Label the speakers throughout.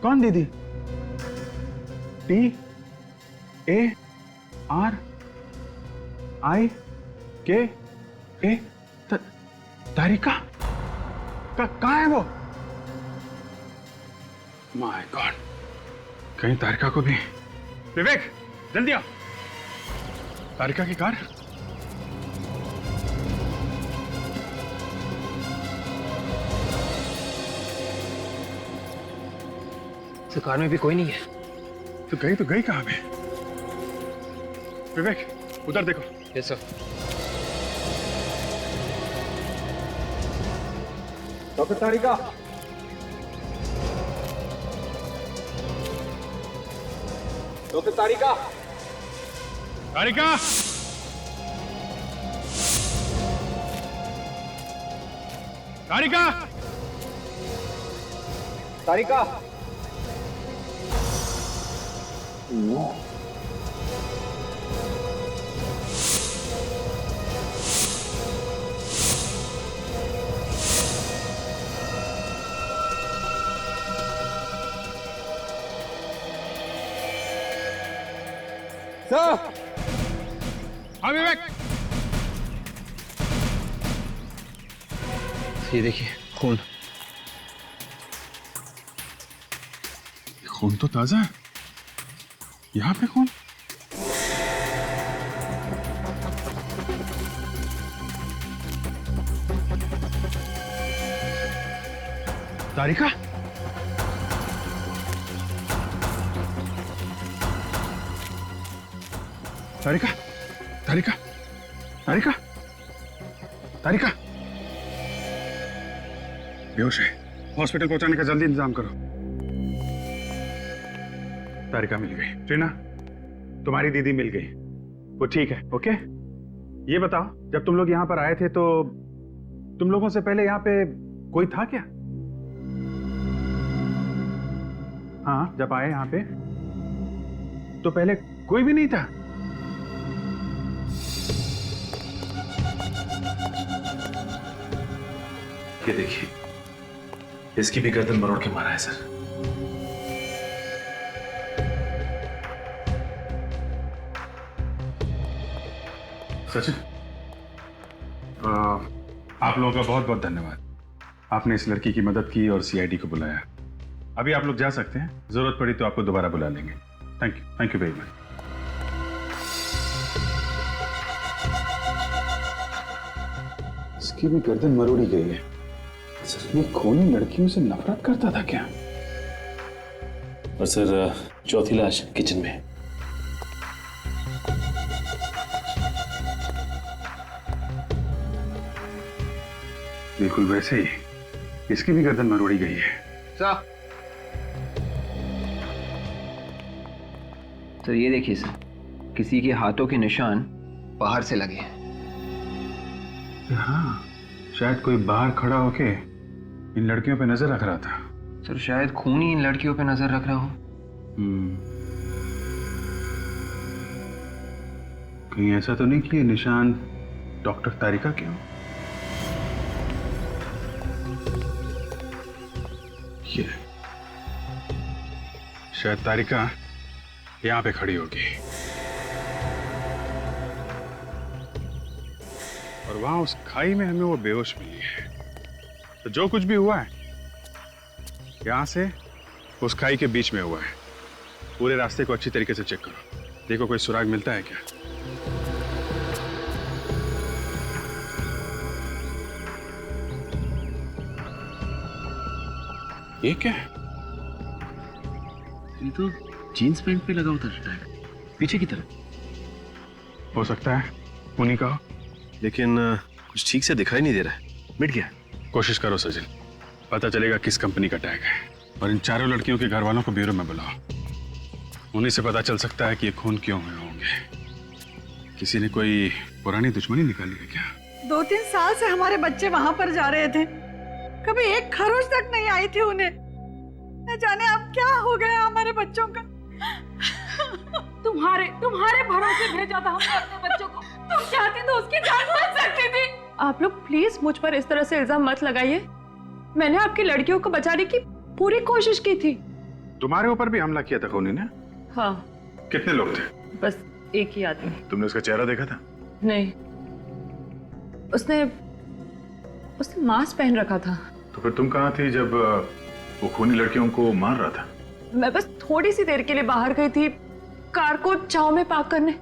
Speaker 1: कौन दीदी? TARIKA? तारिका? कहाँ है वो? माय गॉड, कहीं तारिका को भी। विवेक जल्दी आ, तारिका की कार।
Speaker 2: इस कार में भी कोई नहीं है।
Speaker 1: तो गई कहाँ पे? विवेक उधर देखो।
Speaker 2: Yes sir.
Speaker 1: Doctor Tarika, doctor Tarika, Tarika, Tarika, Tarika. No, sir. हाँ विवेक,
Speaker 2: ये देखिए खून।
Speaker 1: खून तो ताजा है। यहाँ पे खून? तारिका? तारिका, तारिका, तारिका, तारिका बेहोश है। हॉस्पिटल पहुंचाने का जल्दी इंतजाम करो। तारिका मिल गई। ट्रीना, तुम्हारी दीदी मिल गई, वो ठीक है। ओके, ये बताओ, जब तुम लोग यहाँ पर आए थे तो तुम लोगों से पहले यहाँ पे कोई था क्या? हाँ, जब आए यहाँ पे तो पहले कोई भी नहीं था।
Speaker 3: ये देखिए, इसकी भी गर्दन मरोड़ के मारा है सर।
Speaker 1: सचिन, आप लोगों का बहुत बहुत धन्यवाद। आपने इस लड़की की मदद की और सीआईडी को बुलाया। अभी आप लोग जा सकते हैं, जरूरत पड़ी तो आपको दोबारा बुला लेंगे। Thank you very much. इसकी भी गर्दन मरोड़ी गई है। ये खूनी लड़कियों से नफरत करता था क्या?
Speaker 3: और सर, चौथी लाश किचन में है।
Speaker 1: बिल्कुल वैसे ही इसकी भी गर्दन मरोड़ी गई है।
Speaker 2: तो ये देखिए सर, किसी के हाथों के निशान बाहर से लगे हैं।
Speaker 1: हाँ, शायद कोई बाहर खड़ा होके इन लड़कियों पे नजर रख रहा था।
Speaker 2: सर शायद खून ही इन लड़कियों पे नजर रख रहा हो।
Speaker 1: कहीं ऐसा तो नहीं कि ये निशान डॉक्टर तारिका के हो? ये शायद तारिका यहां पे खड़ी होगी और वहां उस खाई में हमें वो बेहोश मिली है। तो जो कुछ भी हुआ है यहां से उस खाई के बीच में हुआ है। पूरे रास्ते को अच्छी तरीके से चेक करो, देखो कोई सुराग मिलता है क्या। ये क्या है?
Speaker 3: ये तो जीन्स पैंट पे लगा होता है, पीछे की तरफ।
Speaker 1: हो सकता है उन्हीं का हो,
Speaker 3: लेकिन कुछ ठीक से दिखाई नहीं दे रहा है। मिट गया।
Speaker 1: कोशिश करो सचिन, पता चलेगा किस कंपनी का टैग है। और इन चारों लड़कियों के घर वालों को ब्यूरो में बुलाओ, उन्हीं से पता चल सकता है कि ये खून क्यों हुए होंगे। किसी ने कोई पुरानी दुश्मनी निकाली है क्या?
Speaker 4: 2-3 साल से हमारे बच्चे वहां पर जा रहे थे, कभी एक खरोच तक नहीं आई थी उन्हें। न जाने अब क्या हो गया हमारे बच्चों का।
Speaker 5: तुम्हारे भरोसे भेजा था हमने अपने बच्चों को। तुम चाहती तो उसकी जान बच सकती थी।
Speaker 6: आप लोग प्लीज मुझ पर इस तरह से इल्जाम मत लगाइए। मैंने आपकी लड़कियों को बचाने की पूरी कोशिश की थी।
Speaker 1: तुम्हारे ऊपर भी हमला किया था खूनी ने?
Speaker 6: हाँ,
Speaker 1: कितने लोग थे?
Speaker 6: बस एक ही आदमी।
Speaker 1: तुमने उसका चेहरा देखा था?
Speaker 6: नहीं, उसने मास्क पहन रखा था।
Speaker 1: तो फिर तुम कहाँ थी जब वो खूनी लड़कियों को मार रहा था?
Speaker 6: मैं बस थोड़ी सी देर के लिए बाहर गई थी कार को छांव में पार्क करने,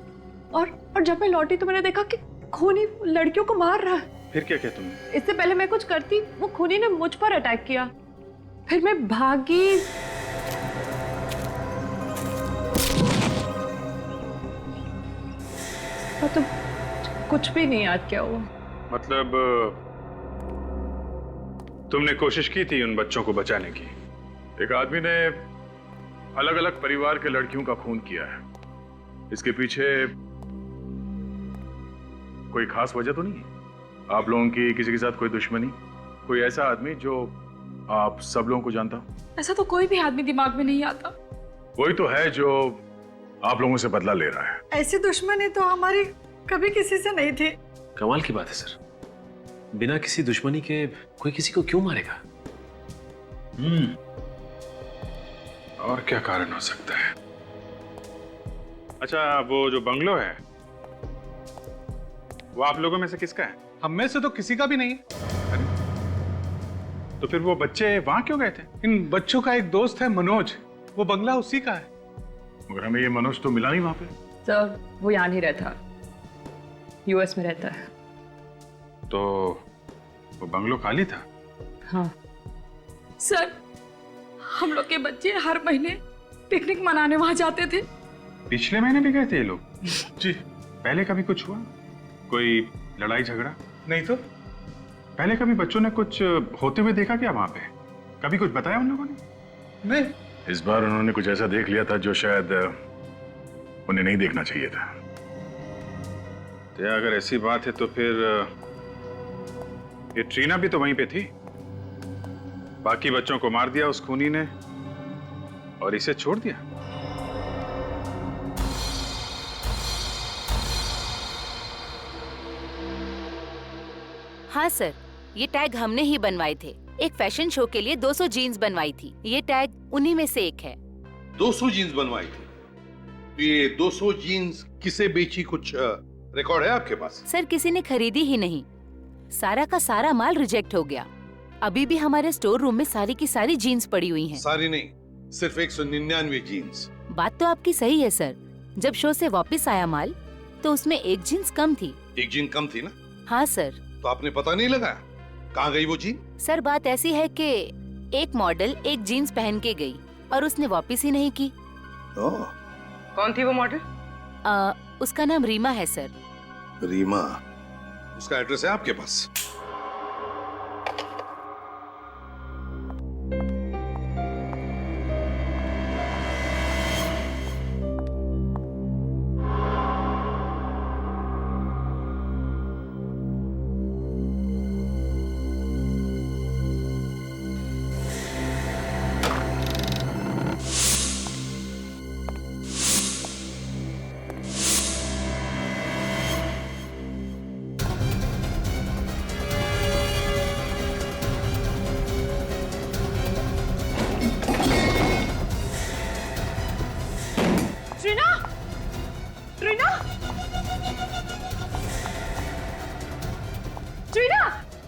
Speaker 6: और जब मैं लौटी तो मैंने देखा कि खूनी लड़कियों को मार रहा है।
Speaker 1: फिर क्या किया तुमने?
Speaker 6: इससे पहले मैं कुछ करती, वो खूनी ने मुझ पर अटैक किया। फिर मैं भागी। तो कुछ भी नहीं याद क्या हुआ।
Speaker 1: मतलब तुमने कोशिश की थी उन बच्चों को बचाने की। एक आदमी ने अलग अलग परिवार के लड़कियों का खून किया है। इसके पीछे कोई खास वजह तो नहीं है? आप लोगों की किसी के साथ कोई दुश्मनी? कोई ऐसा आदमी जो आप सब लोगों को जानता हो?
Speaker 5: ऐसा तो कोई भी आदमी दिमाग में नहीं आता।
Speaker 1: वही तो है जो आप लोगों से बदला ले रहा है।
Speaker 4: ऐसी दुश्मनी तो हमारी कभी किसी से नहीं थी।
Speaker 3: कमाल की बात है सर, बिना किसी दुश्मनी के कोई किसी को क्यों मारेगा?
Speaker 1: और क्या कारण हो सकता है? अच्छा, वो जो बंगलो है वो आप लोगों में से किसका है?
Speaker 7: हम में से तो किसी का भी नहीं है।
Speaker 1: तो फिर वो बच्चे वहां क्यों गए थे?
Speaker 7: इन बच्चों का एक दोस्त है मनोज, वो बंगला उसी का है।
Speaker 1: मगर हमें ये मनोज तो मिला नहीं वहां पे।
Speaker 6: सर, वो यहाँ नहीं रहता, यूएस में रहता है।
Speaker 1: तो वो बंगलो खाली था?
Speaker 6: हाँ
Speaker 5: सर, हम लोग के बच्चे हर महीने पिकनिक मनाने वहां जाते थे।
Speaker 1: पिछले महीने भी गए थे ये लोग?
Speaker 7: जी।
Speaker 1: पहले कभी कुछ हुआ? कोई लड़ाई झगड़ा?
Speaker 7: नहीं तो।
Speaker 1: पहले कभी बच्चों ने कुछ होते हुए देखा क्या वहां पे? कभी कुछ बताया उन लोगों ने?
Speaker 7: नहीं।
Speaker 1: इस बार उन्होंने कुछ ऐसा देख लिया था जो शायद उन्हें नहीं देखना चाहिए था। तो अगर ऐसी बात है तो फिर ये ट्रीना भी तो वहीं पे थी। बाकी बच्चों को मार दिया उस खूनी ने और इसे छोड़ दिया।
Speaker 8: हाँ सर, ये टैग हमने ही बनवाए थे। एक फैशन शो के लिए 200 जीन्स बनवाई थी। ये टैग उन्हीं में से एक है।
Speaker 9: 200 जीन्स बनवाई थी? तो ये 200 जीन्स किसे बेची, कुछ रिकॉर्ड है आपके पास?
Speaker 8: सर, किसी ने खरीदी ही नहीं। सारा का सारा माल रिजेक्ट हो गया। अभी भी हमारे स्टोर रूम में सारी की सारी जीन्स पड़ी हुई हैं।
Speaker 9: सारी नहीं, सिर्फ 199 जीन्स।
Speaker 8: बात तो आपकी सही है सर। जब शो से वापस आया माल तो उसमें एक जीन्स कम थी।
Speaker 9: एक जीन कम थी ना?
Speaker 8: हाँ सर।
Speaker 9: तो आपने पता नहीं लगाया कहाँ गई वो जीन?
Speaker 8: सर, बात ऐसी है कि एक मॉडल एक जीन्स पहन के गई और उसने वापस ही नहीं की।
Speaker 6: कौन थी वो मॉडल?
Speaker 8: उसका नाम रीमा है सर।
Speaker 9: रीमा? उसका एड्रेस है आपके पास?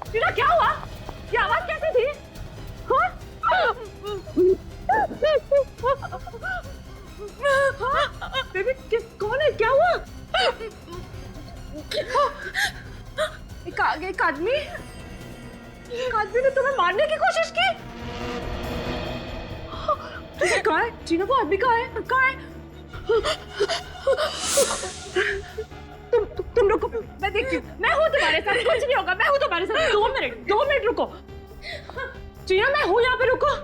Speaker 5: ट्रीना, क्या हुआ? ये आवाज कैसे थी? बेबी, कौन है? क्या हुआ? एक आदमी ने तुम्हें मारने की कोशिश की। कहाँ है ट्रीना? वो आदमी कहाँ है? तुम रुको, मैं देखती हूँ। मैं हूँ तुम्हारे साथ, कुछ नहीं होगा। मैं हूँ तुम्हारे साथ। 2 मिनट रुको ट्रीना, मैं हूँ यहाँ पे, रुको।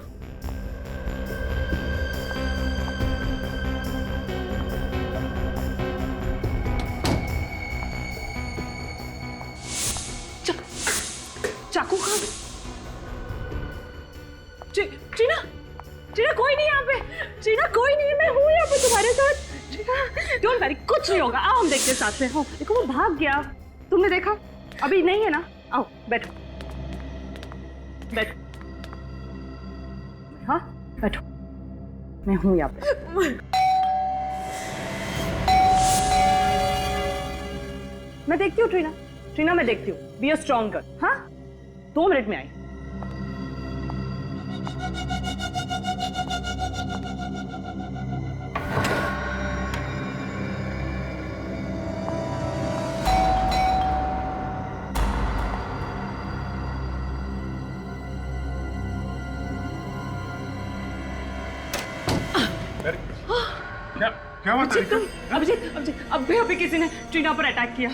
Speaker 5: चाकू कहाँ? ट्रीना कोई नहीं यहाँ पे। ट्रीना कोई नहीं है, मैं हूँ यहाँ पे तुम्हारे साथ। डोंट वरी, कुछ नहीं होगा। आओ हम देखते हैं साथ में। हो, देखो वो भाग गया। तुमने देखा? अभी नहीं है ना? आओ बैठो। हाँ बैठो। मैं हूं यहाँ पे। मैं देखती हूँ ट्रीना, ट्रीना मैं देखती हूँ। Be a strong girl. हाँ, 2 मिनट में आई।
Speaker 1: क्या बात है?
Speaker 5: अभिजीत, अभी किसी ने ट्रीना पर अटैक किया।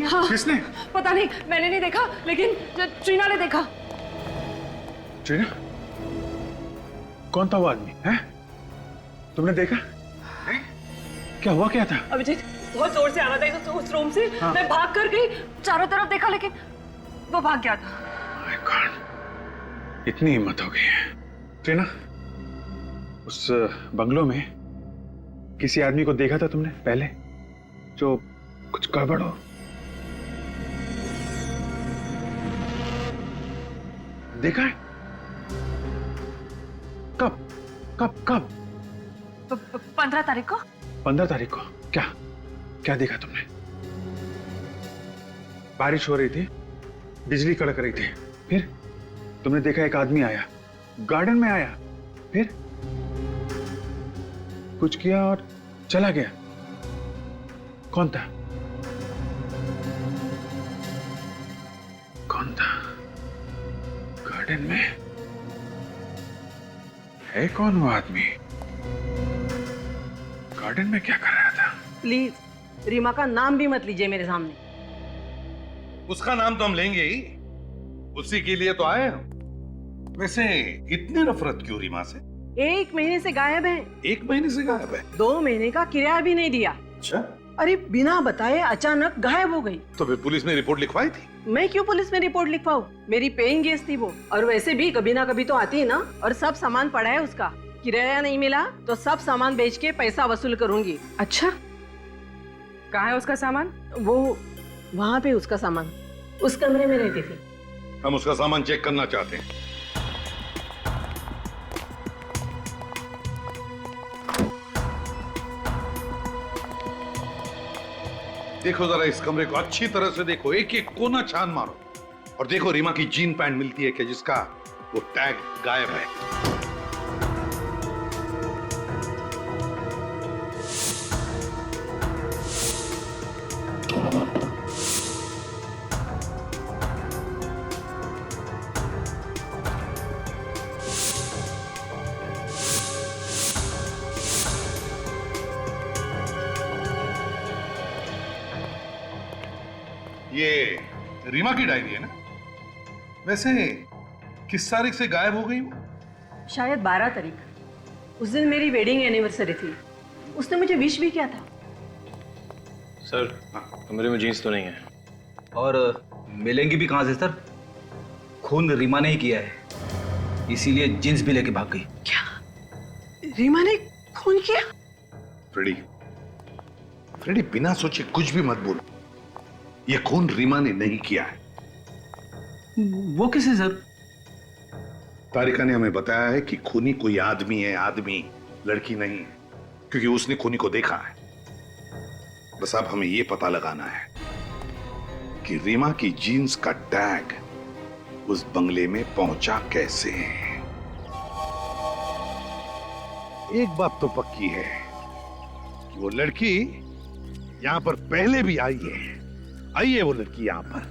Speaker 5: हाँ,
Speaker 1: किसने?
Speaker 5: पता नहीं, मैंने नहीं देखा, लेकिन ट्रीना ने देखा।
Speaker 1: ट्रीना? कौन था वो आदमी? हैं? तुमने देखा? क्या हुआ, क्या था?
Speaker 5: अभिजीत, बहुत जोर से आ रहा था उस रूम से। हाँ। मैं भाग कर गई, चारों तरफ देखा, लेकिन वो भाग गया था।
Speaker 1: My God, इतनी हिम्मत हो गई है। ट्रीना, उस बंगलों में किसी आदमी को देखा था तुमने पहले, जो कुछ गड़बड़ हो? देखा है? कब कब कब?
Speaker 5: 15 तारीख को।
Speaker 1: 15 तारीख को? क्या क्या देखा तुमने? बारिश हो रही थी, बिजली कड़क रही थी, फिर तुमने देखा एक आदमी आया, गार्डन में आया, फिर कुछ किया और चला गया। कौन था? कौन था? गार्डन में है कौन वो आदमी? गार्डन में क्या कर रहा था?
Speaker 4: प्लीज रीमा का नाम भी मत लीजिए मेरे सामने।
Speaker 9: उसका नाम तो हम लेंगे ही, उसी के लिए तो आए हम। वैसे इतनी नफरत क्यों रीमा से?
Speaker 4: 1 महीने से गायब है।
Speaker 9: 1 महीने से गायब है?
Speaker 4: 2 महीने का किराया भी नहीं दिया।
Speaker 9: अच्छा।
Speaker 4: अरे बिना बताए अचानक गायब हो गई।
Speaker 9: तो फिर पुलिस में रिपोर्ट लिखवाई थी?
Speaker 4: मैं क्यों पुलिस में रिपोर्ट लिखवाऊं? मेरी पेइंग गेस्ट थी वो, और वैसे भी कभी ना कभी तो आती है ना। और सब सामान पड़ा है उसका, किराया नहीं मिला तो सब सामान बेच के पैसा वसूल करूंगी।
Speaker 5: अच्छा, कहाँ है उसका सामान?
Speaker 4: वो वहाँ पे उसका सामान, उस कमरे में रहती थी।
Speaker 9: हम उसका सामान चेक करना चाहते हैं। देखो जरा इस कमरे को अच्छी तरह से देखो, एक एक कोना छान मारो, और देखो रीमा की जीन पैंट मिलती है कि जिसका वो टैग गायब है। ये रीमा की डायरी है ना? वैसे किस तारीख से गायब हो गई वो?
Speaker 4: शायद 12 तारीख। उस दिन मेरी वेडिंग एनिवर्सरी थी, उसने मुझे विश भी किया था।
Speaker 3: सर, कमरे में जीन्स तो नहीं है।
Speaker 10: और मिलेंगी भी कहां से सर? खून रीमा ने ही किया है, इसीलिए जीन्स भी लेके भाग गई।
Speaker 4: क्या रीमा ने खून किया?
Speaker 9: फ्रेडी बिना सोचे कुछ भी मत बोलो। ये खून रीमा ने नहीं किया है।
Speaker 10: वो किसे सर?
Speaker 9: तारिका ने हमें बताया है कि खूनी कोई आदमी है, आदमी, लड़की नहीं, क्योंकि उसने खूनी को देखा है। बस अब हमें यह पता लगाना है कि रीमा की जीन्स का टैग उस बंगले में पहुंचा कैसे। एक बात तो पक्की है कि वो लड़की यहां पर पहले भी आई है वो लड़की यहां पर।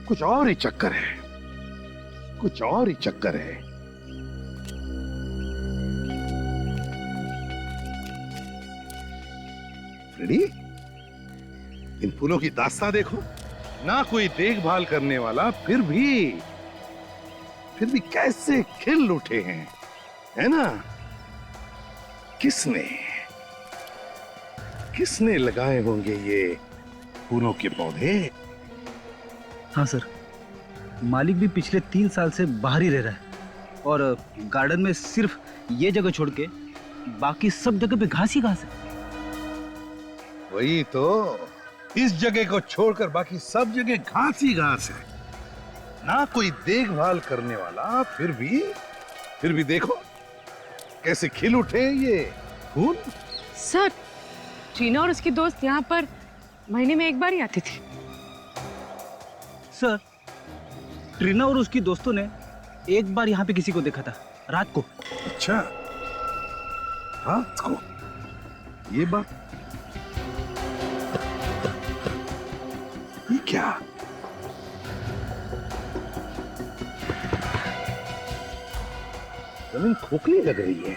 Speaker 9: कुछ और ही चक्कर है, कुछ और ही चक्कर है। रेडी? इन फूलों की दास्तां देखो ना, कोई देखभाल करने वाला, फिर भी कैसे खिल उठे हैं, है ना? किसने लगाए होंगे ये फूलों के पौधे?
Speaker 10: हाँ सर, मालिक भी पिछले 3 साल से बाहर ही रह रहा है, और गार्डन में सिर्फ ये जगह छोड़ के बाकी सब जगह पे घास ही घास है।
Speaker 9: वही तो, इस जगह को छोड़कर बाकी सब जगह घास ही घास है। ना कोई देखभाल करने वाला, फिर फिर भी देखो कैसे खिल उठे हैं ये खून।
Speaker 6: सर, टीना और उसकी दोस्त यहाँ पर महीने में एक बार ही आती थी।
Speaker 10: सर, ट्रीना और उसकी दोस्तों ने एक बार यहाँ पे किसी को देखा था रात को।
Speaker 9: अच्छा, रात को? ये बात, ये क्या? जमीन खोखली लग रही है।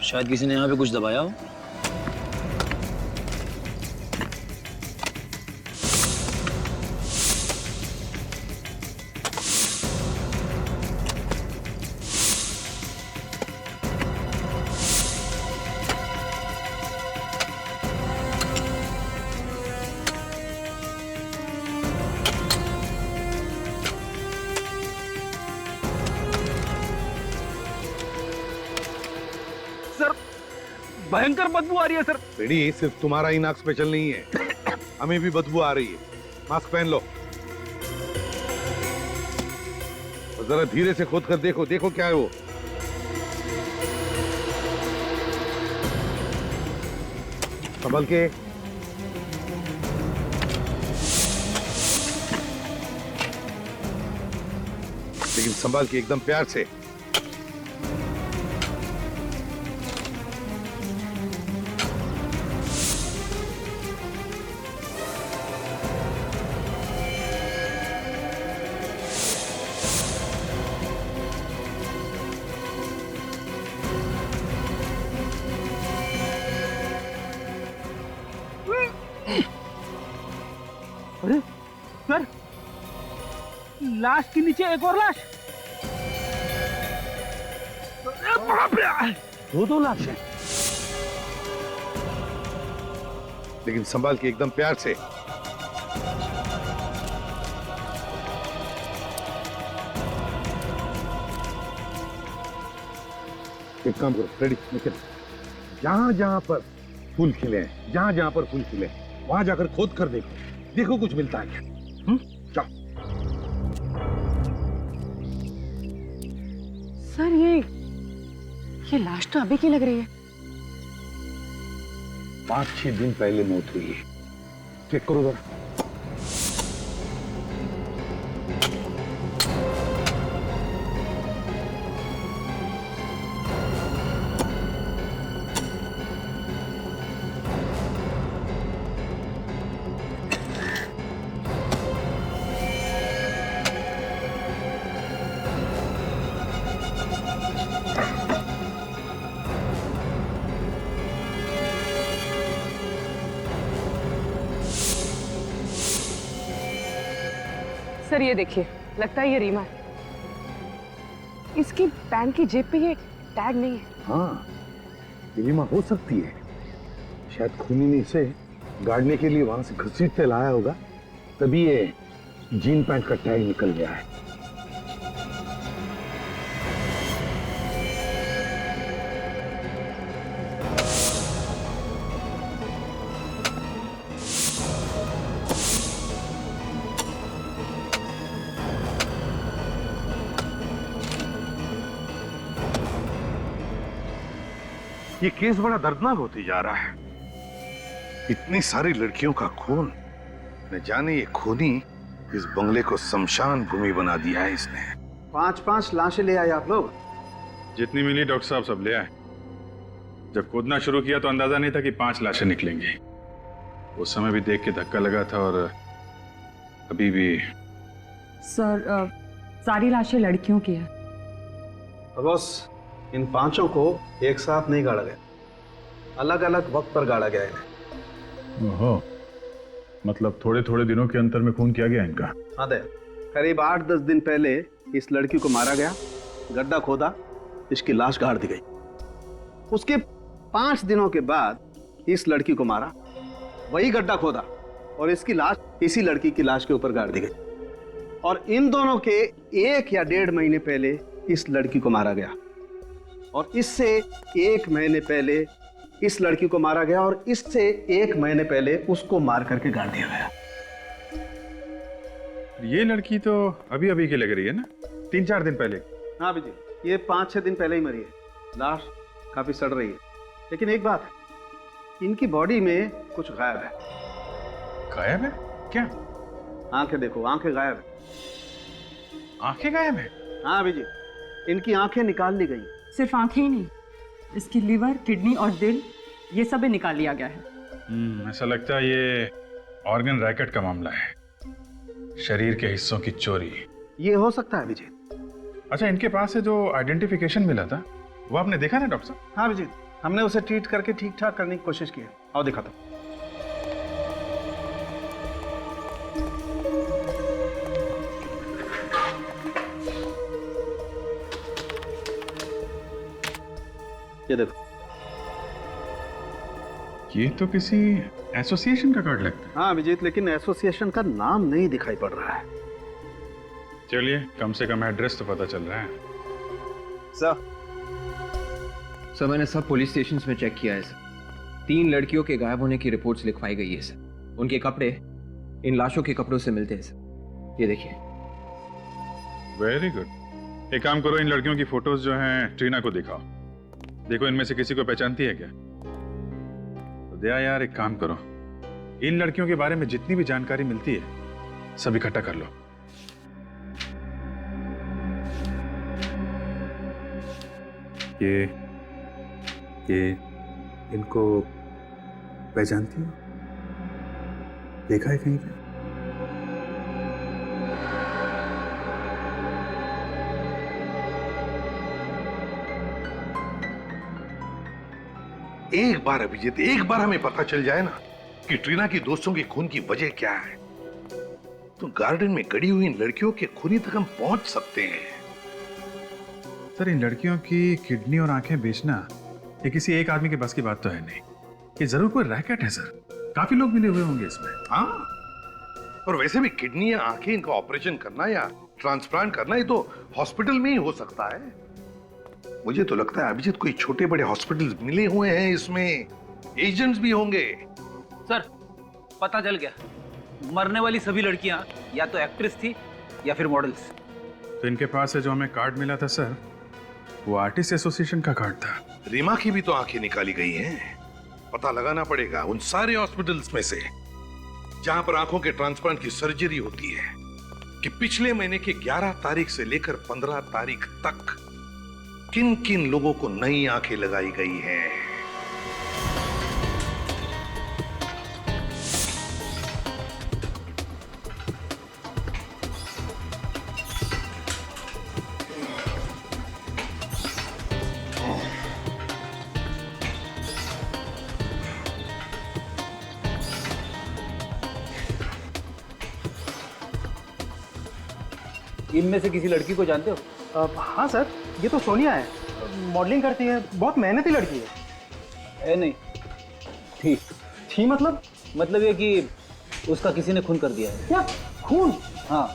Speaker 10: शायद किसी ने यहाँ पे कुछ दबाया हो। भयंकर बदबू आ रही है सर।
Speaker 9: बेड़ी, सिर्फ तुम्हारा ही नाक स्पेशल नहीं है, हमें भी बदबू आ रही है। मास्क पहन लो और जरा धीरे से खोद कर देखो, देखो क्या है वो। संभल के। लेकिन संभाल के, एकदम प्यार से।
Speaker 10: अरे सर, लाश के नीचे एक और लाश। दो लाश हैं।
Speaker 9: लेकिन संभाल के, एकदम प्यार से। एक काम करो, रेडी, निकल। जहां जहां पर फूल खिले हैं, जहां जहां पर फूल खिले हैं, वहां जाकर खोद कर देखो, देखो कुछ मिलता है क्या। जाओ।
Speaker 6: सर, ये लाश तो अभी की लग रही है।
Speaker 9: 5-6 दिन पहले मौत हुई है। चेक करो जरा।
Speaker 6: सर, ये देखिए, लगता है ये रीमा है। इसकी पैंट की जेब पे ये टैग नहीं है।
Speaker 9: हाँ, रीमा हो सकती है। शायद खूनी ने इसे गाड़ने के लिए वहां से घसीटते लाया होगा, तभी ये जीन पैंट का टैग निकल गया है। ये केस बड़ा दर्दनाक होती जा रहा है। इतनी सारी लड़कियों का खून, न जाने ये खूनी इस बंगले को शमशान भूमि बना दिया है इसने।
Speaker 11: 5-5 लाशें ले आए आप लोग?
Speaker 1: जितनी मिली डॉक्टर साहब सब ले आए। जब खोदना शुरू किया तो अंदाजा नहीं था कि 5 लाशें निकलेंगी। उस समय भी देख के धक्का लगा था और अभी भी।
Speaker 5: सर, सारी लाशें लड़कियों की है।
Speaker 11: बॉस, इन 5 को एक साथ नहीं गाड़ा गया, अलग अलग वक्त पर गाड़ा गया इन्हें।
Speaker 1: ओहो, मतलब थोड़े थोड़े दिनों के अंतर में खून किया गया इनका?
Speaker 11: हाँ दे, करीब 8-10 दिन पहले इस लड़की को मारा गया, गड्ढा खोदा, इसकी लाश गाड़ दी गई। उसके 5 दिनों के बाद इस लड़की को मारा, वही गड्ढा खोदा और इसकी लाश इसी लड़की की लाश के ऊपर गाड़ दी गई। और इन दोनों के 1 या 1.5 महीने पहले इस लड़की को मारा गया, और इससे 1 महीने पहले इस लड़की को मारा गया, और इससे 1 महीने पहले उसको मार करके गाड़ दिया गया।
Speaker 1: ये लड़की तो अभी अभी की लग रही है ना, 3-4 दिन पहले।
Speaker 11: हाँ अभिजीत, ये 5-6 दिन पहले ही मरी है। लाश काफी सड़ रही है, लेकिन एक बात है, इनकी बॉडी में कुछ गायब है।
Speaker 1: गायब है? क्या?
Speaker 11: आंखें देखो, आंखें गायब है।
Speaker 1: आंखें गायब है?
Speaker 11: हाँ अभिजीत, इनकी आंखें निकाल ली गई।
Speaker 5: सिर्फ आंखें ही नहीं, इसकी लिवर, किडनी और दिल, ये सब भी निकाल लिया गया है।
Speaker 1: ऐसा लगता है ये ऑर्गन रैकेट का मामला है, शरीर के हिस्सों की चोरी।
Speaker 11: ये हो सकता है अभिजीत।
Speaker 1: अच्छा, इनके पास से जो आइडेंटिफिकेशन मिला था वो आपने देखा ना डॉक्टर साहब?
Speaker 11: हाँ अभिजीत, हमने उसे ट्रीट करके ठीक ठाक करने की कोशिश की है। आओ दिखाता हूं। ये देखो,
Speaker 1: ये तो किसी एसोसिएशन का कार्ड लगता है।
Speaker 11: हाँ अभिजीत, लेकिन एसोसिएशन का नाम नहीं दिखाई पड़ रहा है।
Speaker 1: चलिए, कम से कम एड्रेस तो पता चल रहा है।
Speaker 2: सर मैंने सब पुलिस स्टेशंस में चेक किया है सर। 3 लड़कियों के गायब होने की रिपोर्ट्स लिखवाई गई है सर। उनके कपड़े इन लाशों के कपड़ों से मिलते हैं सर। ये देखिए।
Speaker 1: Very good. एक काम करो, इन लड़कियों की फोटोज जो हैं ट्रीना को दिखाओ। देखो इनमें से किसी को पहचानती है क्या? तो दया यार, एक काम करो, इन लड़कियों के बारे में जितनी भी जानकारी मिलती है सब इकट्ठा कर लो। ये इनको पहचानती हो? देखा है कहीं पे?
Speaker 9: एक बार अभिजीत, एक बार हमें पता चल जाए ना कि ट्रीना की दोस्तों के खून की वजह क्या है, तो गार्डन में गड़ी हुई इन लड़कियों के खूनी तक हम पहुंच सकते हैं।
Speaker 1: सर, इन लड़कियों की किडनी और आंखें बेचना ये किसी एक आदमी के बस की बात तो है नहीं। ये जरूर कोई रैकेट है सर। काफी लोग मिले हुए होंगे इसमें।
Speaker 9: हाँ, और वैसे भी किडनी या आंखें इनका ऑपरेशन करना या ट्रांसप्लांट करना, ये तो हॉस्पिटल में ही हो सकता है। मुझे तो लगता है अभिजीत कोई छोटे बड़े हॉस्पिटल मिले हुए हैं, इसमें एजेंट्स भी होंगे।
Speaker 10: सर, पता चल गया, मरने वाली सभी लड़कियां या तो एक्ट्रेस थी या फिर मॉडल्स।
Speaker 1: तो इनके पास से जो हमें कार्ड मिला था सर, वो आर्टिस्ट एसोसिएशन का कार्ड था।
Speaker 9: रीमा की भी तो आंखें निकाली गई हैं। पता लगाना पड़ेगा उन सारे हॉस्पिटल्स में से जहां पर आंखों के ट्रांसप्लांट की सर्जरी होती है कि पिछले महीने की 11 तारीख से लेकर 15 तारीख तक किन किन लोगों को नई आंखें लगाई गई हैं।
Speaker 10: इनमें से किसी लड़की को जानते हो?
Speaker 7: हाँ सर, ये तो सोनिया है, मॉडलिंग करती है, बहुत मेहनती लड़की है।
Speaker 10: नहीं,
Speaker 7: थी
Speaker 10: मतलब ये कि उसका किसी ने खून कर दिया है।
Speaker 7: क्या खून?
Speaker 10: हाँ,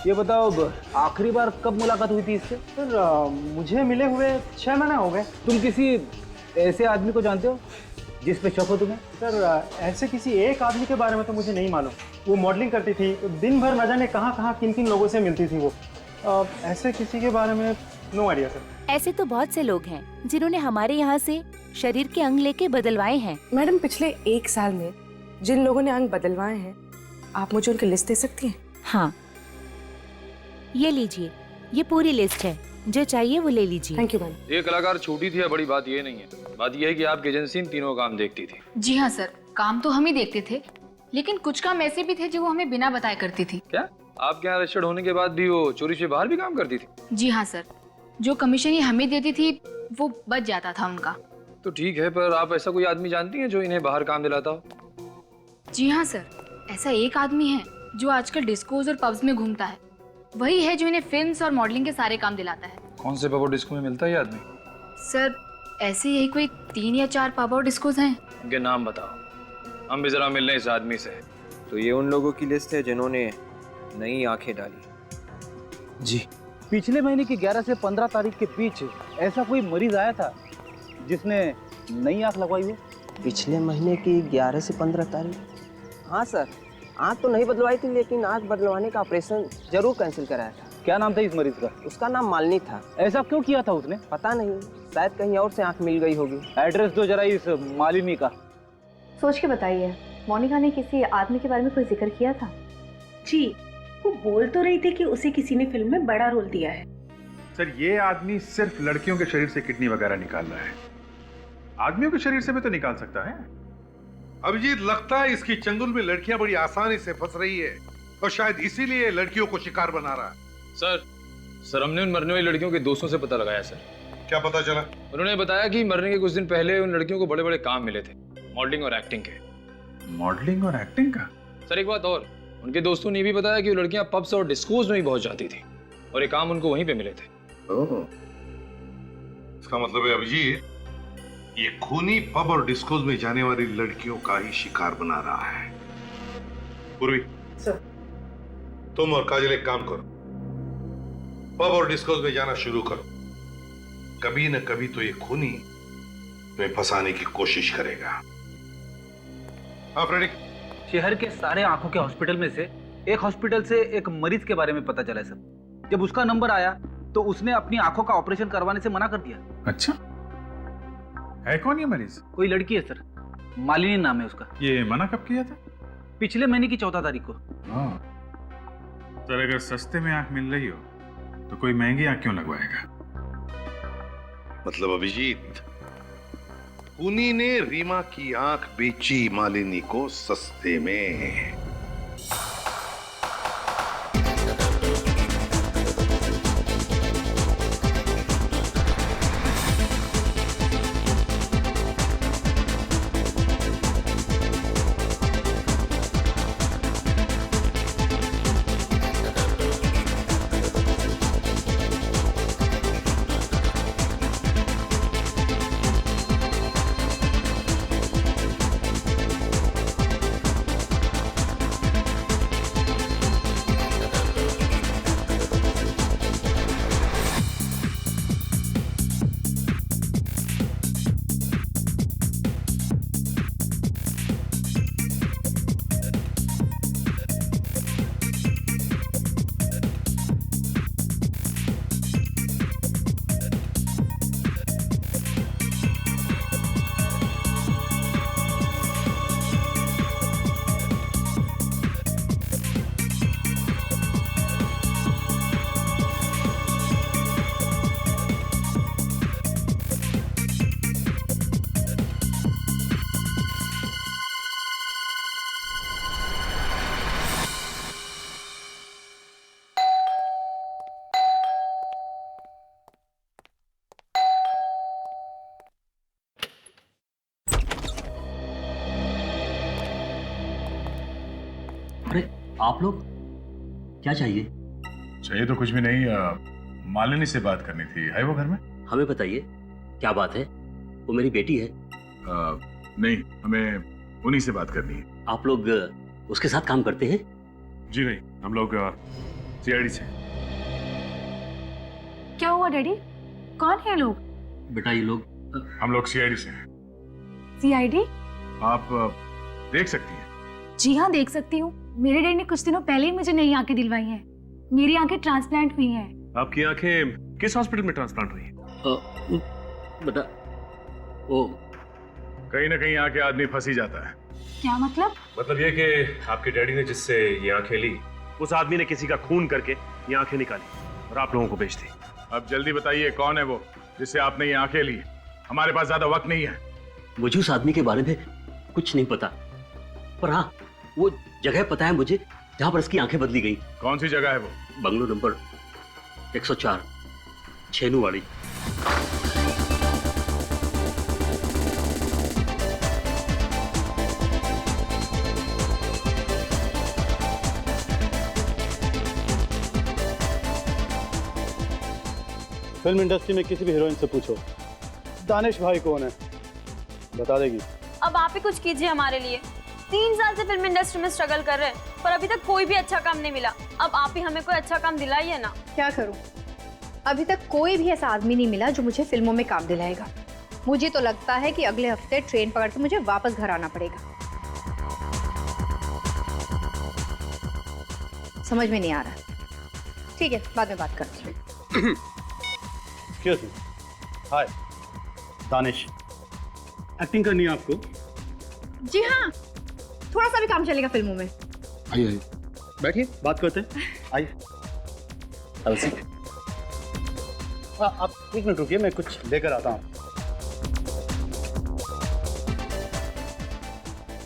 Speaker 10: ये बताओ, आखिरी बार कब मुलाकात हुई थी इससे?
Speaker 7: सर मुझे मिले हुए 6 महीने हो गए।
Speaker 10: तुम किसी ऐसे आदमी को जानते हो जिस पे शक हो तुम्हें?
Speaker 7: सर ऐसे किसी एक आदमी के बारे में तो मुझे नहीं मालूम। वो मॉडलिंग करती थी, दिन भर न जाने कहाँ कहाँ किन किन लोगों से मिलती थी वो। ऐसे किसी के बारे में नो आइडिया सर।
Speaker 8: ऐसे तो बहुत से लोग हैं जिन्होंने हमारे यहाँ से शरीर के अंग लेके बदलवाए हैं।
Speaker 6: मैडम, पिछले 1 साल में जिन लोगों ने अंग बदलवाए हैं, आप मुझे उनकी लिस्ट दे सकती हैं?
Speaker 8: हाँ, ये लीजिए, ये पूरी लिस्ट है, जो चाहिए वो ले लीजिए।
Speaker 6: Thank you ma'am.
Speaker 3: ये कलाकार छोटी थी, बड़ी बात ये नहीं है। बात ये है कि आपकी एजेंसी इन तीनों काम देखती थी।
Speaker 12: जी हाँ सर, काम तो हम ही देखते थे, लेकिन कुछ काम ऐसे भी थे जो वो हमें बिना बताए करती थी।
Speaker 3: क्या आपके यहाँ रजिस्टर्ड होने के बाद भी वो चोरी से बाहर भी काम करती थी?
Speaker 12: जी हाँ सर, जो कमीशन ये हमें देती थी वो बच जाता था उनका।
Speaker 3: तो ठीक है, पर आप ऐसा कोई आदमी जानती हैं जो इन्हें बाहर काम दिलाता हो?
Speaker 12: जी हाँ सर, ऐसा एक आदमी है जो आजकल डिस्कोज और पब्स में घूमता है। वही है जो इन्हें फिल्म्स और मॉडलिंग के सारे काम दिलाता है।
Speaker 3: कौन से पब और डिस्को में मिलता है ये आदमी?
Speaker 12: सर ऐसे यही कोई 3 या 4 पब और डिस्कोज हैं।
Speaker 3: उनके नाम बताओ, हम भी जरा मिल रहे इस आदमी से।
Speaker 2: तो ये उन लोगों की लिस्ट है जिन्होंने नई आंखें डाली।
Speaker 10: जी, पिछले महीने की 11 से 15 तारीख के बीच ऐसा कोई मरीज आया था जिसने नई आंख लगवाई हो?
Speaker 13: पिछले महीने की 11 से 15 तारीख? हाँ सर, आंख तो नहीं बदलवाई थी, लेकिन आंख बदलवाने का ऑपरेशन जरूर कैंसिल कराया था।
Speaker 10: क्या नाम था इस मरीज का?
Speaker 13: उसका नाम मालिनी था।
Speaker 10: ऐसा क्यों किया था उसने?
Speaker 13: पता नहीं, शायद कहीं और से आंख मिल गई होगी।
Speaker 10: एड्रेस दो जरा इस मालिनी का।
Speaker 5: सोच के बताइए, मोनिका ने किसी आदमी के बारे में कोई जिक्र किया था? जी, वो बोल तो रही थी कि उसे किसी ने फिल्म में बड़ा रोल दिया है।
Speaker 1: सर, ये आदमी सिर्फ लड़कियों के शरीर से किडनी वगैरह निकाल रहा है, आदमियों के शरीर से भी तो निकाल सकता है।
Speaker 9: अभिजीत, लगता है इसकी चंगुल में लड़कियां बड़ी आसानी से फंस रही है और शायद इसीलिए लड़कियों को शिकार बना रहा है।
Speaker 3: सर हमने उन मरने वाली लड़कियों के दोस्तों से पता लगाया सर।
Speaker 9: क्या पता चला?
Speaker 3: उन्होंने बताया कि मरने के कुछ दिन पहले उन लड़कियों को बड़े बड़े काम मिले थे, मॉडलिंग और एक्टिंग के।
Speaker 1: मॉडलिंग और एक्टिंग का?
Speaker 3: सर एक बात और, उनके दोस्तों ने ये भी बताया कि वो लड़कियां पब्स और डिस्कोज में भी बहुत जाती थी और ये काम उनको वहीं पे मिले थे।
Speaker 9: इसका मतलब है अभिजीत, ये खूनी पब और डिस्कोज में जाने वाली लड़कियों का ही शिकार बना रहा है। पूर्वी
Speaker 4: सर,
Speaker 9: तुम और काजल एक काम करो, पब और डिस्कोज में जाना शुरू करो। कभी न कभी तो ये खूनी तुम्हें फंसाने की कोशिश करेगा। हाँ फ्रेडिक।
Speaker 10: शहर के सारे आंखों के हॉस्पिटल में से एक हॉस्पिटल से एक मरीज के बारे में पता चला है सर। जब उसका नंबर आया तो उसने अपनी आंखों का ऑपरेशन करवाने से मना कर दिया।
Speaker 1: अच्छा, है कौन ये मरीज?
Speaker 10: कोई लड़की है सर, मालिनी नाम है उसका।
Speaker 1: ये मना कब किया था?
Speaker 10: पिछले महीने की 14 तारीख को।
Speaker 1: सर, अगर सस्ते में आंख मिल रही हो तो कोई महंगी आंख क्यों लगवाएगा?
Speaker 9: मतलब अभिजीत, खूनी ने रीमा की आंख बेची मालिनी को सस्ते में।
Speaker 14: अरे आप लोग, क्या चाहिए?
Speaker 1: चाहिए तो कुछ भी नहीं, मालिनी से बात करनी थी। है वो घर में?
Speaker 14: हमें बताइए, क्या बात है? वो मेरी बेटी है।
Speaker 1: नहीं, हमें उन्हीं से बात करनी है।
Speaker 14: आप लोग उसके साथ काम करते हैं?
Speaker 1: जी नहीं, हम लोग सीआईडी से।
Speaker 5: क्या हुआ डैडी? कौन है लोग?
Speaker 14: बेटा ये लोग,
Speaker 1: हम लोग सीआईडी से हैं।
Speaker 5: सीआईडी?
Speaker 1: आप देख सकती हैं।
Speaker 5: जी हाँ, देख सकती हूँ। मेरे डैडी ने कुछ दिनों पहले ही मुझे नई आंखें दिलवाई हैं। मेरी आंखें ट्रांसप्लांट हुई हैं।
Speaker 3: आपकी आंखें किस हॉस्पिटल में ट्रांसप्लांट हुई हैं?
Speaker 14: बेटा वो
Speaker 1: कहीं ना कहीं आके आदमी फंस ही जाता है।
Speaker 5: क्या मतलब?
Speaker 3: मतलब ये कि आपके डैडी ने जिससे ये आंखें ली, उस आदमी ने किसी का खून करके ये आंखें निकाली और आप लोगों को बेच दी।
Speaker 1: अब जल्दी बताइए, कौन है वो जिससे आपने ये आंखें ली? हमारे पास ज्यादा वक्त नहीं है।
Speaker 14: मुझे उस आदमी के बारे में कुछ नहीं पता, पर हाँ वो जगह पता है मुझे जहां पर इसकी आंखें बदली गई।
Speaker 1: कौन सी जगह है वो?
Speaker 14: बंगलो नंबर 104, छेनू वाली।
Speaker 7: फिल्म इंडस्ट्री में किसी भी हीरोइन से पूछो दानिश भाई कौन है, बता देगी।
Speaker 15: अब आप ही कुछ कीजिए हमारे लिए। 3 साल से फिल्म इंडस्ट्री में स्ट्रगल कर रहे हैं, पर अभी तक कोई भी अच्छा काम नहीं मिला। अब आप ही हमें कोई अच्छा काम दिलाइए ना।
Speaker 16: क्या करूं? अभी तक कोई भी ऐसा आदमी नहीं मिला जो मुझे फिल्मों में काम दिलाएगा। मुझे तो लगता है कि अगले हफ्ते ट्रेन पकड़ के मुझे वापस घर आना पड़ेगा। समझ में नहीं आ रहा। ठीक है, बाद में बात करते हैं।
Speaker 11: Excuse me. Hi Danish, acting करनी है आपको?
Speaker 16: जी हाँ, थोड़ा सा भी काम चलेगा फिल्मों में।
Speaker 11: आइए आइए, बैठिए, बात करते हैं। आइए। आप 1 मिनट रुकिए, मैं कुछ लेकर आता हूँ।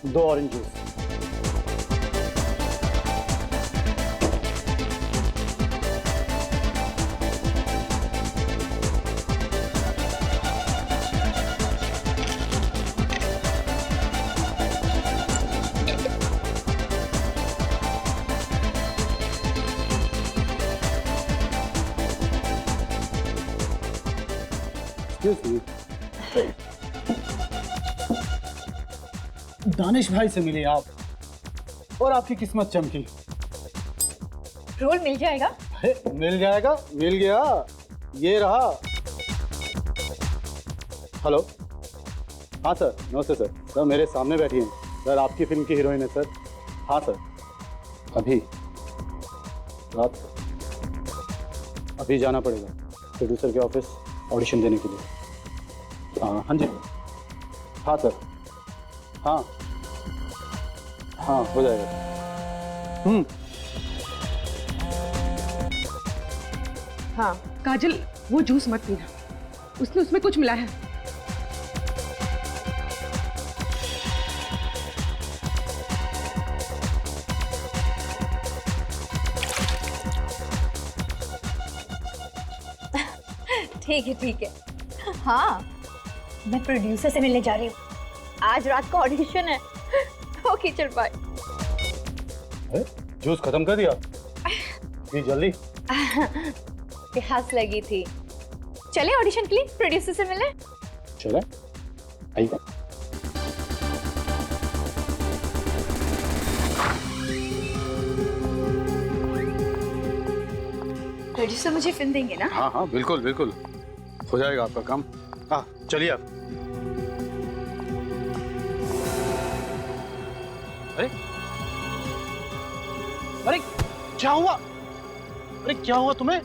Speaker 11: 2 ऑरेंज जूस। दानिश भाई से मिले आप और आपकी किस्मत चमकी।
Speaker 16: रोल मिल जाएगा?
Speaker 11: मिल जाएगा, मिल गया, ये रहा। हेलो, हाँ सर, नमस्ते सर। सर मेरे सामने बैठी हैं सर, आपकी फिल्म की हीरोइन है सर। हाँ सर, अभी रात अभी जाना पड़ेगा प्रोड्यूसर के ऑफिस ऑडिशन देने के लिए। हाँ जी, हाँ सर, हाँ हाँ हो जाएगा।
Speaker 5: हाँ काजल, वो जूस मत पीना, उसने उसमें कुछ मिला है।
Speaker 16: ठीक है ठीक है। हाँ, मैं प्रोड्यूसर से मिलने जा रही हूँ, आज रात का ऑडिशन है। ओके चल बाय।
Speaker 11: जूस खत्म कर दिया? जी जल्दी।
Speaker 16: प्यास लगी थी। चले ऑडिशन के लिए प्रोड्यूसर से मिले।
Speaker 11: चले आइए।
Speaker 16: प्रोड्यूसर मुझे फिल्म देंगे ना?
Speaker 11: हाँ हाँ बिल्कुल बिल्कुल, हो जाएगा आपका काम। हाँ चलिए आप। अरे अरे क्या हुआ? अरे क्या हुआ तुम्हें?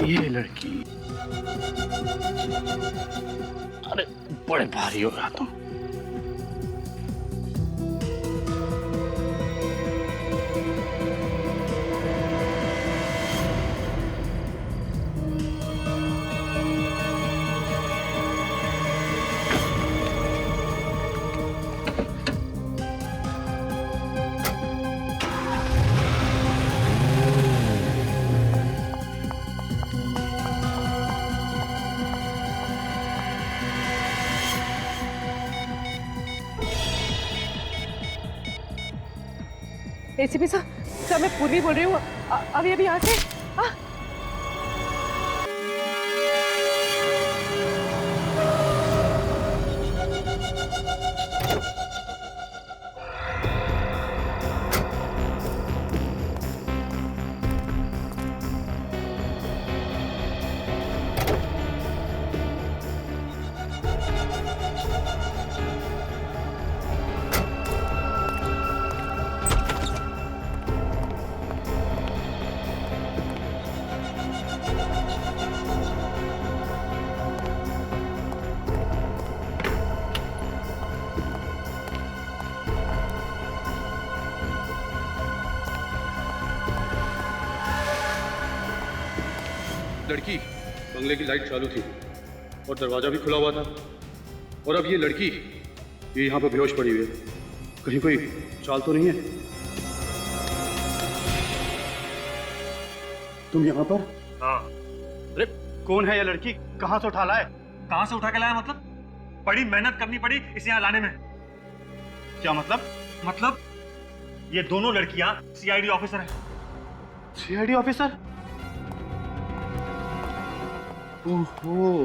Speaker 1: ये लड़की, अरे बड़े भारी हो रहा तुम।
Speaker 5: एसीपी सर, सर मैं पूर्वी बोल रही हूँ, अभी अभी यहाँ से।
Speaker 1: लड़की बंगले की लाइट चालू थी और दरवाजा भी खुला हुआ था, और अब ये लड़की ये यहाँ पर बेहोश पड़ी हुई है। कहीं कोई चाल तो नहीं है?
Speaker 11: तुम यहाँ पर?
Speaker 3: हाँ।
Speaker 11: अरे कौन है ये लड़की? कहाँ से उठा लाए?
Speaker 3: कहाँ से उठा के लाया मतलब? बड़ी मेहनत करनी पड़ी इसे यहाँ लाने में।
Speaker 11: क्या मतलब?
Speaker 3: मतलब ये दोनों लड़कियां सीआईडी ऑफिसर हैं।
Speaker 11: CID officer? ओहो,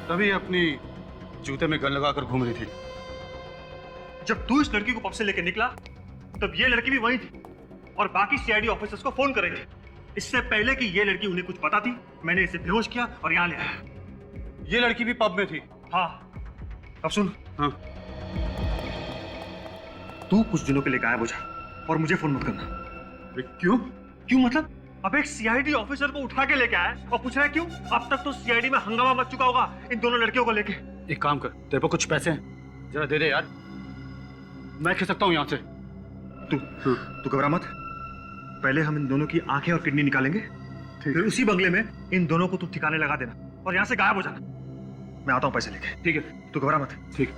Speaker 1: तभी अपनी जूते में गन लगाकर घूम रही थी।
Speaker 3: जब तू इस लड़की को पब से लेकर निकला तब ये लड़की भी वहीं थी और बाकी सीआईडी ऑफिसर्स को फोन कर रही थी। इससे पहले कि ये लड़की उन्हें कुछ पता थी, मैंने इसे बेहोश किया और यहाँ ले आया।
Speaker 1: ये लड़की भी पब में थी?
Speaker 3: हाँ। अब सुन।
Speaker 1: हाँ।
Speaker 3: तू कुछ दिनों के लिए गायब हो जा, और मुझे फोन मत करना। क्यों? क्यों मतलब? अब एक सीआईडी ऑफिसर को उठा के लेके आया और पूछ रहा है क्यों? अब तक तो सीआईडी में हंगामा मच चुका होगा इन दोनों लड़कियों को लेके।
Speaker 10: एक काम कर, तेरे पर कुछ पैसे हैं, जरा दे दे यार, मैं खिस सकता हूँ यहाँ से।
Speaker 3: तू घबरा मत। पहले हम इन दोनों की आंखें और किडनी निकालेंगे, फिर उसी बंगले में इन दोनों को तू ठिकाने लगा देना और यहाँ से गायब हो जाना। मैं आता हूँ पैसे लेके।
Speaker 10: ठीक है,
Speaker 3: तू घबरा मत।
Speaker 10: ठीक।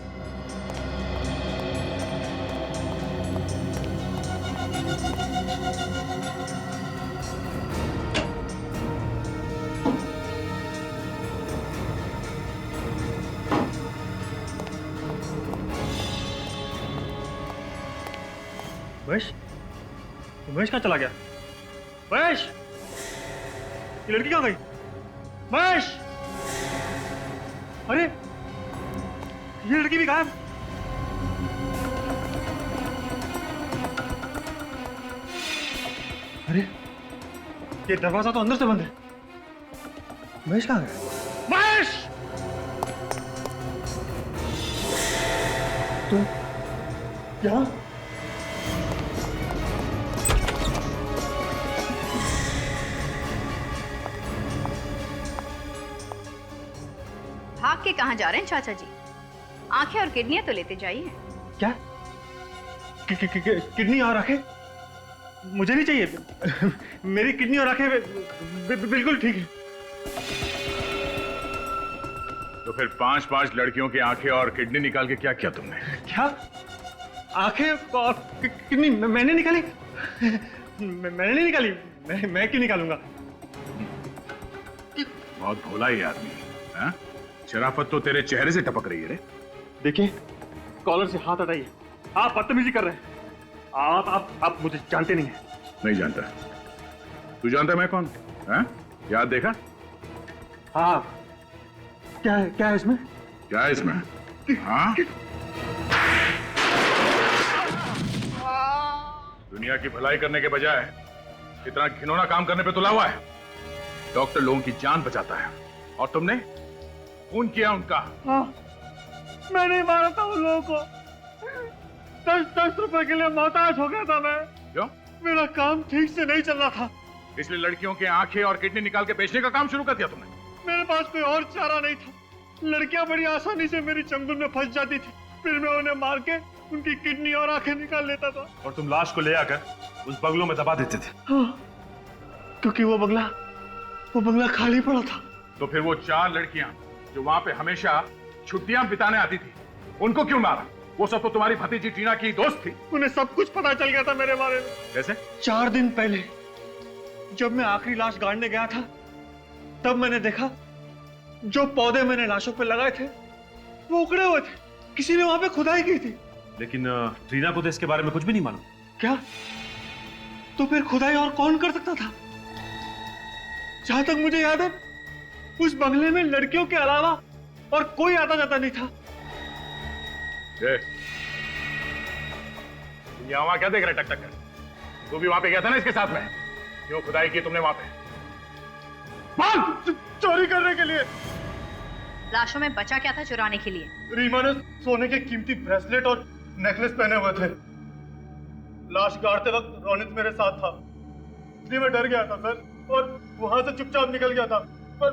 Speaker 3: महेश, महेश कहाँ चला गया? महेश, ये लड़की कहाँ गई? महेश, अरे ये लड़की भी गायब। अरे ये दरवाजा तो अंदर से बंद है। महेश कहाँ गया? महेश, तू यहाँ?
Speaker 16: भाग के कहाँ जा रहे हैं चाचा जी? आंखें और किडनियां तो लेते जाइए।
Speaker 3: क्या? किडनी और आंखें? मुझे नहीं चाहिए। मेरी किडनी और आंखें बिल्कुल ठीक है।
Speaker 1: तो फिर 5-5 लड़कियों की आंखें और किडनी निकाल के क्या किया तुमने?
Speaker 3: क्या? आंखें और किडनी मैंने निकाली? मैंने नहीं निकाली। मैं क्यों निकालूंगा?
Speaker 1: बहुत भोला ये आदमी है। शराफत तो तेरे चेहरे से टपक रही है रे।
Speaker 3: देखिए, कॉलर से हाथ हटाइए। आप बदतमीजी कर रहे हैं। आप मुझे जानते नहीं हैं।
Speaker 1: नहीं जानता। तू जानता मैं कौन? हैं? याद देखा?
Speaker 3: हाँ। क्या है इसमें?
Speaker 1: क्या है इसमें? हाँ? दुनिया की भलाई करने के बजाय इतना घिनौना काम करने पे तुला हुआ है। डॉक्टर लोगों की जान बचाता है और तुमने खून किया उनका।
Speaker 3: हाँ, मैंने मारा था उन लोगों को। 10 रुपए के लिए मोहताज हो गया था मैं।
Speaker 1: क्यों?
Speaker 3: मेरा काम ठीक से नहीं चल रहा था,
Speaker 1: इसलिए लड़कियों के आंखें और किडनी निकाल के बेचने का काम शुरू कर दिया तुमने।
Speaker 3: मेरे पास कोई और चारा नहीं था। लड़कियां बड़ी आसानी से मेरी चंगुल में फंस जाती थी, फिर मैं उन्हें मार के उनकी किडनी और आंखें निकाल लेता था।
Speaker 17: और तुम लाश को ले आकर उस बंगलों में दबा देते थे।
Speaker 3: हाँ, क्योंकि वो बंगला खाली पड़ा था।
Speaker 1: तो फिर वो 4 लड़कियां जो वहां पे हमेशा छुट्टियां बिताने आती थी, उनको क्यों मारा? वो सब तो तुम्हारी भतीजी टीना की दोस्त थी।
Speaker 3: उन्हें सब कुछ पता चल गया था मेरे बारे में।
Speaker 1: कैसे?
Speaker 3: 4 दिन पहले जब मैं आखिरी लाश गाड़ने गया था, तब मैंने देखा जो पौधे मैंने लाशों पे लगाए थे वो उखड़े हुए थे। किसी ने वहां पे खुदाई की थी।
Speaker 17: लेकिन टीना को तो इसके बारे में कुछ भी नहीं मालूम।
Speaker 3: क्या? तो फिर खुदाई और कौन कर सकता था? जहां तक मुझे याद है, उस बंगले में लड़कियों के अलावा और कोई आता जाता नहीं था।
Speaker 1: यहाँ क्या देख रहे टक टक कर? तू भी वहां पे गया था ना इसके साथ में? क्यों खुदाई की तुमने वहां पे?
Speaker 3: चोरी करने के लिए।
Speaker 16: लाशों में बचा क्या था चुराने के लिए?
Speaker 3: रीमा ने सोने के कीमती ब्रेसलेट और नेकलेस पहने हुए थे। लाश गाड़ते वक्त रोनित मेरे साथ था, इसलिए मैं डर गया था सर, और वहां से चुपचाप निकल गया था। पर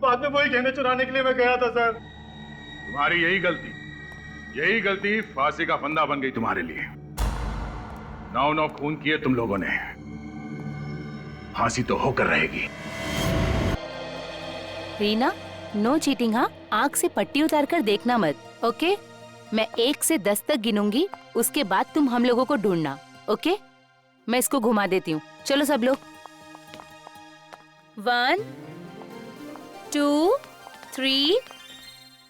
Speaker 3: बाद में वही गहने चुराने के लिए मैं गया था सर।
Speaker 1: तुम्हारी यही गलती फांसी का फंदा बन गई तुम्हारे लिए। 9 खून किए तुम लोगों ने, फांसी तो होकर रहेगी।
Speaker 8: Reena, no cheating. हाँ, आँख से पट्टी उतार कर देखना मत। ओके? मैं 1 से 10 तक गिनूंगी, उसके बाद तुम हम लोगों को ढूंढना। ओके? मैं इसको घुमा देती हूँ। चलो सब लोग। 1 2 3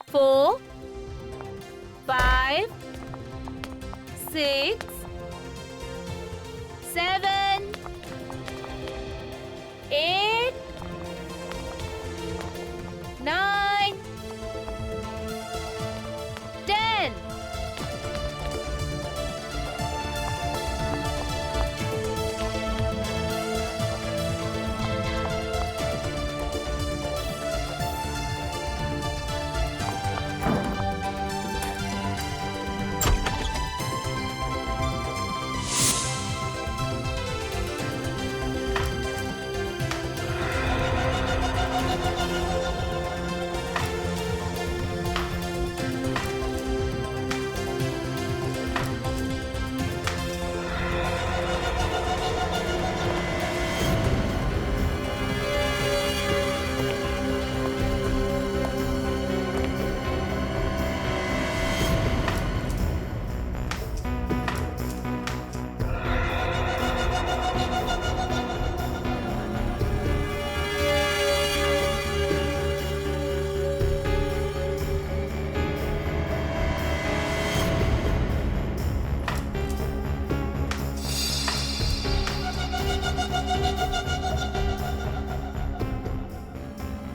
Speaker 8: 4 5 6 7 8 9 10
Speaker 1: 9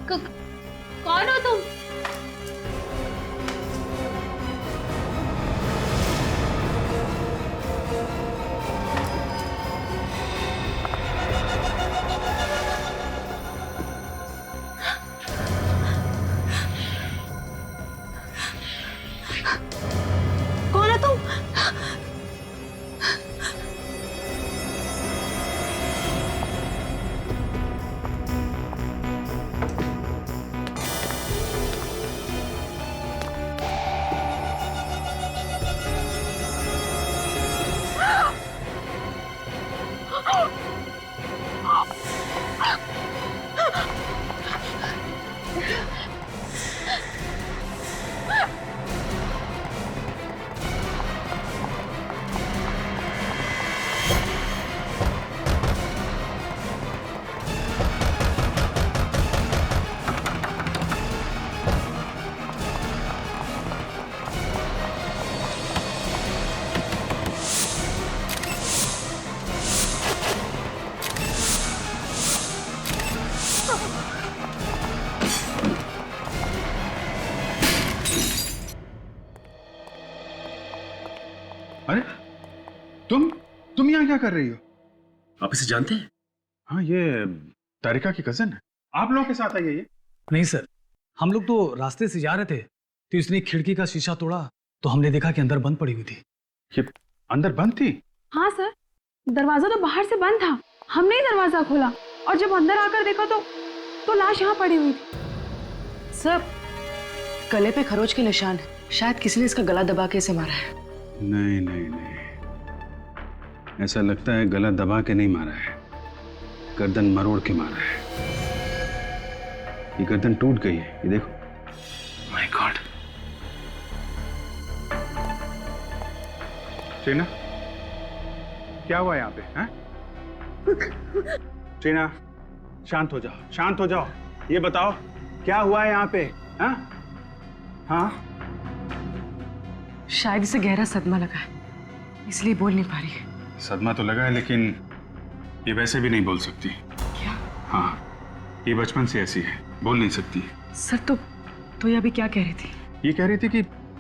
Speaker 12: कौन हो तुम?
Speaker 5: कौन है तुम?
Speaker 1: अरे तुम यहाँ क्या कर रही हो?
Speaker 14: आप इसे जानते हैं?
Speaker 1: हाँ, ये तारिका की कजन है। आप लोगों के साथ आई है ये?
Speaker 10: नहीं सर, हम लोग तो रास्ते से जा रहे थे तो इसने खिड़की का शीशा तोड़ा तो हमने देखा कि अंदर बंद पड़ी हुई थी।
Speaker 1: ये अंदर बंद थी?
Speaker 5: हाँ सर, दरवाजा तो बाहर से बंद था, हमने ही दरवाजा खोला और जब अंदर आकर देखा तो लाश यहाँ पड़ी हुई थी।
Speaker 6: सर, गले पे खरोच के निशान है, शायद किसी ने इसका गला दबा के इसे मारा है।
Speaker 1: नहीं नहीं नहीं, ऐसा लगता है गला दबा के नहीं मारा है, गर्दन मरोड़ के मारा है। ये गर्दन टूट गई है, ये देखो।
Speaker 14: My God.
Speaker 1: टीना, क्या हुआ यहाँ पे? हैं? टीना, शांत हो जाओ, शांत हो जाओ। ये बताओ क्या हुआ है यहाँ पे? हाँ हाँ,
Speaker 6: शायद इसे गहरा सदमा लगा है, इसलिए बोल नहीं पा रही है।
Speaker 1: सदमा तो लगा है, लेकिन ये वैसे भी नहीं बोल सकती।
Speaker 6: क्या?
Speaker 1: हाँ, ये बचपन से ऐसी है, बोल नहीं सकती।
Speaker 6: सर तो ये अभी क्या कह रही थी?
Speaker 1: ये कह रही थी कि